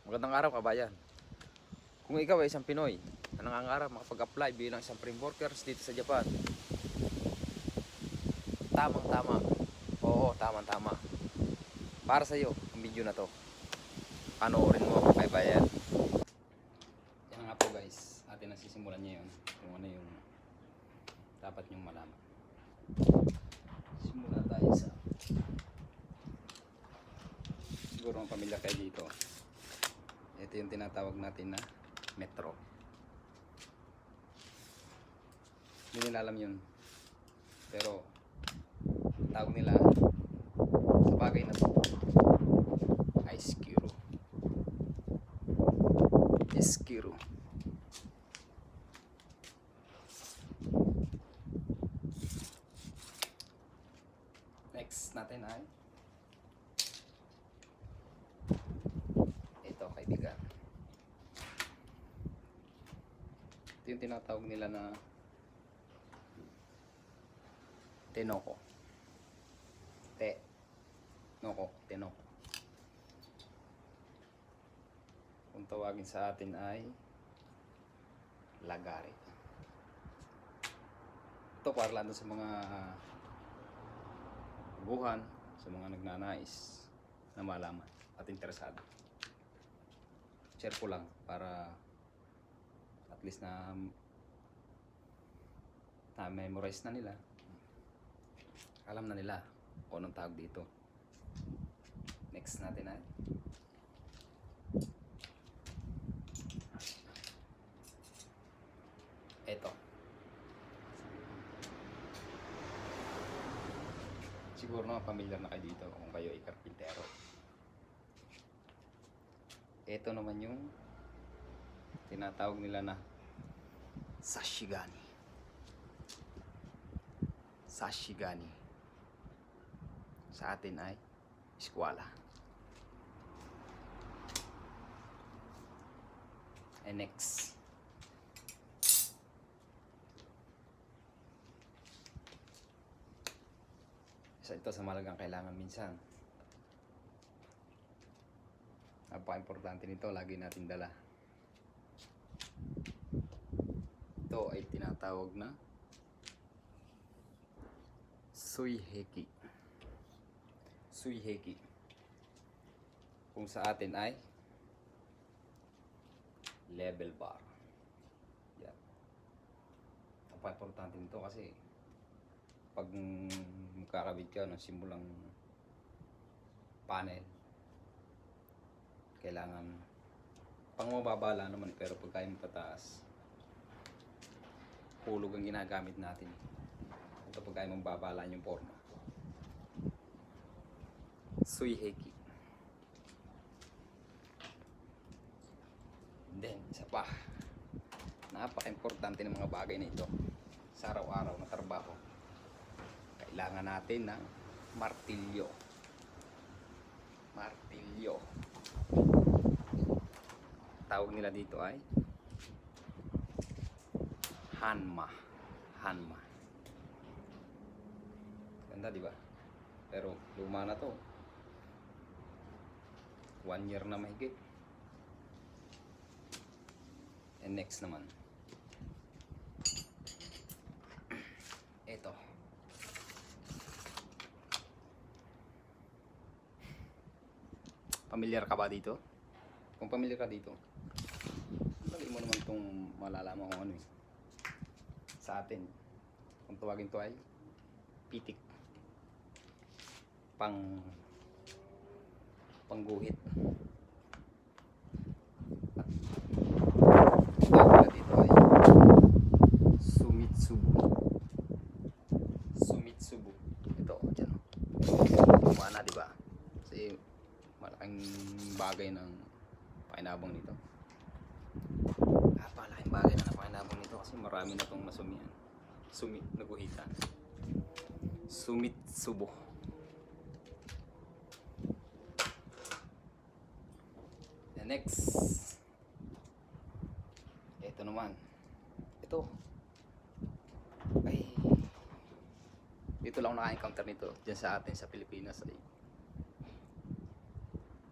Magandang araw, kabayan. Kung ikaw ay isang Pinoy na nangangarap makapag-apply bilang isang foreign workers dito sa Japan, tamang-tama. Oo, tamang-tama. Para sa iyo ang video na to. Panoorin mo, kabayan. Yan nga po guys, atin na sisimulan niya yun. Kung ano yung dapat nyong malaman. Simula tayo sa siguro ang pamilya kayo dito. Ito yung tinatawag natin na metro. Hindi nila alam yun. Pero tawag nila sa bagay na to ay Skiro. Skiro. Next natin ay ito, kaibigan. Ito yung tinatawag nila na Tenoko. Tenoko. Kung tawagin sa atin ay Lagare. Ito para lang sa mga buhan, sa mga nagnanais na malaman at interesado. Share ko lang para at least na memorize na nila. Alam na nila kung anong tawag dito. Next natin ay eto. Siguro na familiar na kayo dito kung kayo ay karpintero. Ito naman yung tinatawag nila na Sashigani. Sa atin ay eskwela. And next, ito sa malagang kailangan minsan. Napaka-importante nito, lagi natin dala. Ito ay tinatawag na Suiheki. Kung sa atin ay level bar. Yan. Napaka-importante nito kasi pag magkakabit ka ng simulang panel, kailangan pang mababala naman, pero pag kaya pataas, hulog ang ginagamit natin. Ito pag kaya mababala yung forma. Suiheki. Then, isa pa, napaka-importante ng mga bagay na ito sa araw-araw na trabaho. Kailangan natin ng martilyo. Tawag nila dito ay hanma. Ganda, di ba? Pero luma na to. 1 year na mahigit. And next naman, ito. Familiar ka ba dito? Kung familiar ka dito, lagi mo naman itong malalaman kung ano eh. Sa atin, kung tawagin to ay pitik. Pangguhit. Tawag dito ay Sumitsubu. Ito, dyan. Kumana, di ba? Kasi malaking bagay ng pakinabang nito. Napakalaking bagay na pakinabang nito kasi marami na itong nasumihan. Naguhitan. Sumitsubu. And next, ito naman. Ito ay dito lang naka-encounter nito. Diyan sa atin sa Pilipinas ay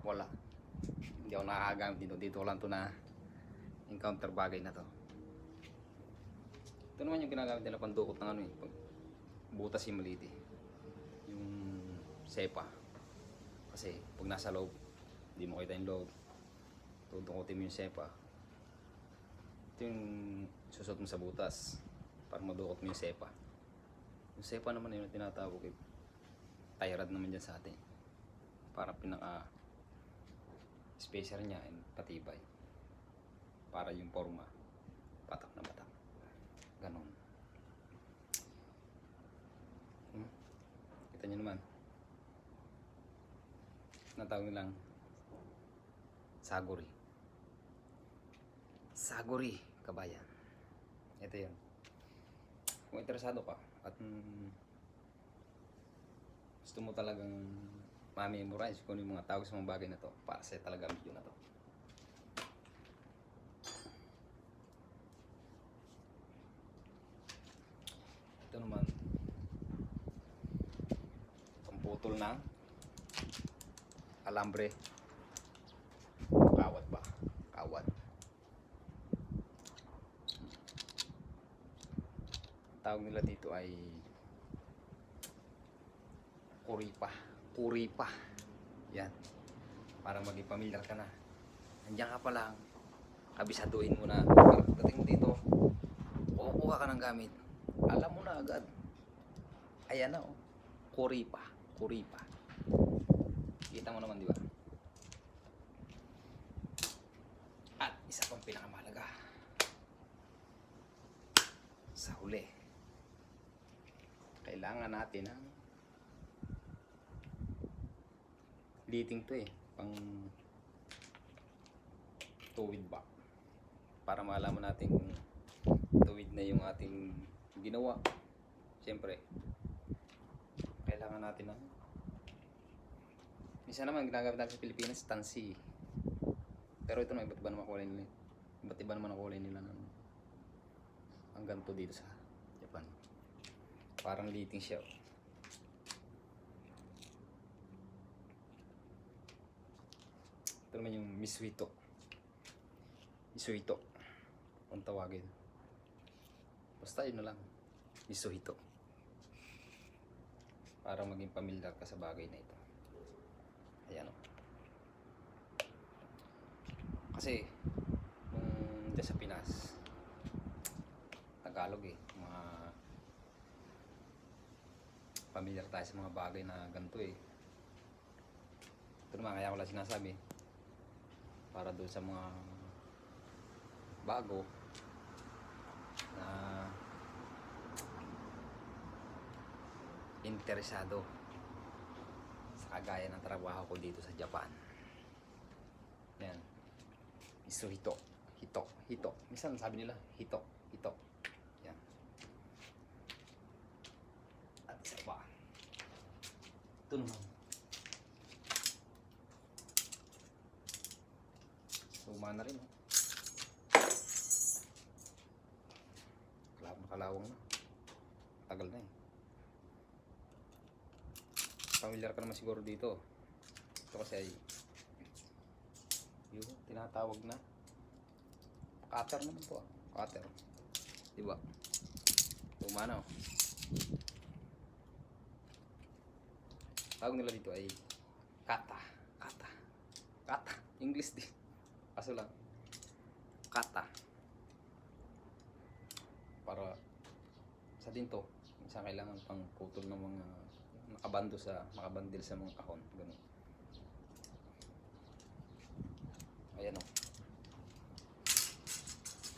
wala. Hindi ako nakakagamit dito. Dito ko lang to na encounter bagay na to. Ito naman yung ginagamit nila pandukot ng ano eh. Butas yung maliit eh. Yung sepa. Kasi pag nasa loob, hindi mo kita yung loob. Tudukotin mo yung sepa. Ito yung susot mo sa butas para madukot mo yung sepa. Yung sepa naman yun tinatawag eh. Tie rod naman dyan sa atin. Para pinaka spacer niya and patibay. Para yung forma patak na patak. Ganon. Kita nyo naman. Natawag nilang saguri. Saguri, kabayan. Ito yun. Kung interesado ka at gusto mo talagang ma-memorize kung yung mga tawag sa mga bagay na to, para sa talaga ang video na to. Ito naman, pamputol ng alambre. Kawad ba? Kawad. Tawag nila dito ay kuripa. Kuripa. Yan. Para maging pamilyar ka na. Nandiyan ka pa lang. Kabisaduhin mo na. Para pagdating mo dito, kukuha ka ng gamit. Alam mo na agad. Ayan na oh. Kuripa. Kuripa. Kita mo naman, di ba? At isa pang pinakamahalaga. Sa huli. Kailangan natin ng liting to eh. Pang tuwid ba. Para malaman natin kung tuwid na yung ating ginawa. Siyempre, kailangan natin ng minsan naman ginagamit natin sa Pilipinas, tansi. Pero ito na, iba't iba naman kulay nila. Iba't iba naman ang kulay nila ng ang ganito dito sa Japan. Parang liting siya. Ito naman yung Misuhito. Misuhito. Kung tawagin. Basta yun na lang. Misuhito. Para maging pamilyar ka sa bagay na ito. Ayan o. Kasi, nung dyan sa Pinas, Tagalog eh. Mga pamilyar tayo sa mga bagay na ganito eh. Ito naman, kaya ko lang sinasabi. Para doon sa mga bago na interesado sa kagaya ng trabaho ko dito sa Japan. Yan. Misuhito. Hito. Hito. Minsan sabi nila, hito. Hito. Yan. At isa pa. Ito naman. Luma na rin. Oh. Makalawang na. Tagal na eh. Familiar ka naman siguro dito. Ito kasi ay yun, tinatawag na cutter naman to. Cutter. Diba? Luma na oh. Tawag nila dito ay kata. Kata. Kata. English din. Kaso lang. Kata. Para sa din to. Minsan kailangan pang putol ng mga makabandil sa mga kahon. Ganun. Ayan o.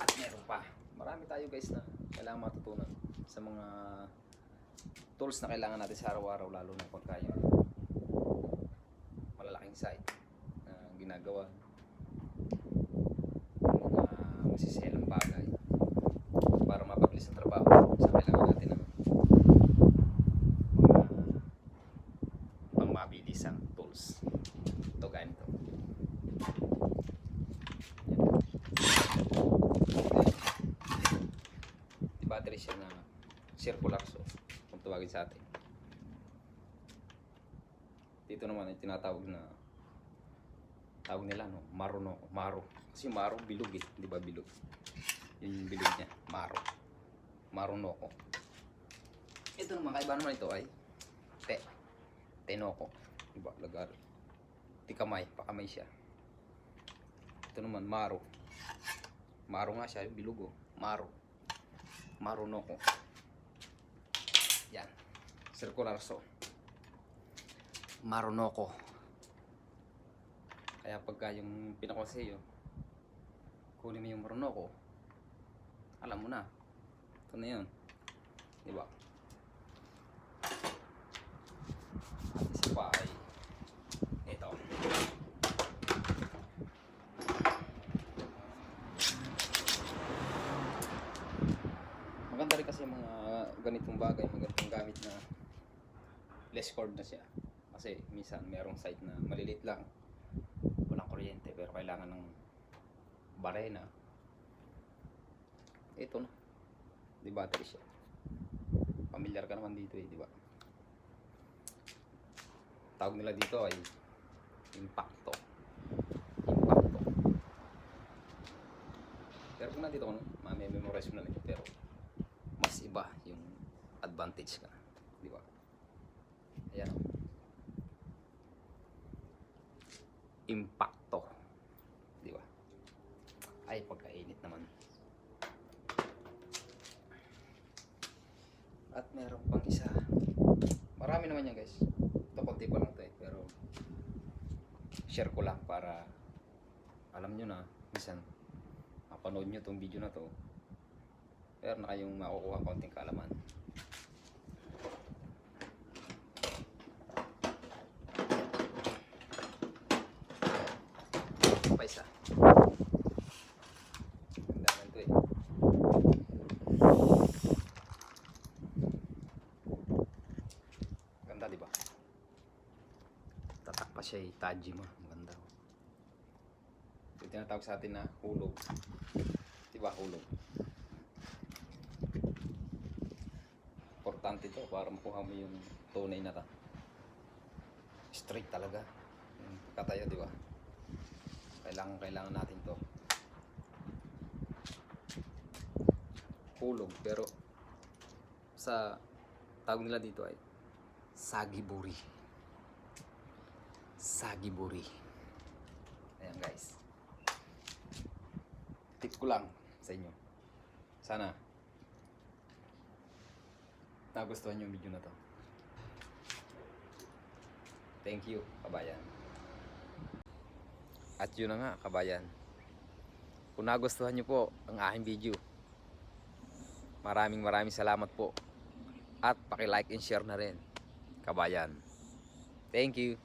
At meron pa. Marami tayo guys na kailangan matutunan sa mga tools na kailangan natin sa araw-araw, lalo na pagka yung malalaking site na ginagawa. Mga masiselang bagay para mapabilis ang trabaho. Sa kailangan natin ng mga pangmabilisang tools. Ito ganito. Battery siya na circular so kung tawagin sa atin. Dito naman ay tinatawag na Tawag nila, no? Marunoko. Maro. Kasi maro, bilog eh. Di ba bilog? Yun yung bilog niya. Maro. Marunoko. Ito naman, kaiba naman ito ay tenoko. Diba? Lagar. Tikamay. Pakamay siya. Ito naman, maro. Maro nga siya. Bilog oh. Maro. Marunoko. Yan. Circular so. Marunoko. Kaya pagka yung pinakonseo, kunin mo yung marunoko, alam mo na. Ito na yun. Diba? At isa pa ay ito. Maganda rin kasi mga ganitong bagay, magandang gamit na less cord na siya. Kasi minsan merong site na malilit lang, walang kuryente, pero kailangan ng barena. Ito na. Di battery siya. Pamilyar ka naman dito eh, di ba? Tawag nila dito ay impacto. Impacto. Pero kung nandito ko, mamememorize mo na nito, pero mas iba yung advantage ka. Di ba? Ayan. Impacto. Di ba? Ay, pagkainit naman. At meron pang isa. Marami naman yan guys. Ito konti pa lang ito eh. Pero share ko lang para alam nyo na. Minsan mapanood nyo itong video na to. Pero na kayong makukuha konting kaalaman. Pa isa. Ang dami ito eh. Ganda diba? Tatak pa siya eh. Tajima. Maganda. Ito tinatawag sa atin na hulog. Diba hulog? Importante ito para makuha mo yung tunay na straight talaga. Yung katayo diba? Kailangan natin to. Hulog, pero sa tawag nila dito ay sagiburi. Sagiburi. Ayan guys. Tip ko lang sa inyo. Sana nagustuhan yung video na to. Thank you, kabayan. At yun na nga, kabayan. Kung nagustuhan nyo po ang aking video, maraming salamat po. At paki-like and share na rin, kabayan. Thank you.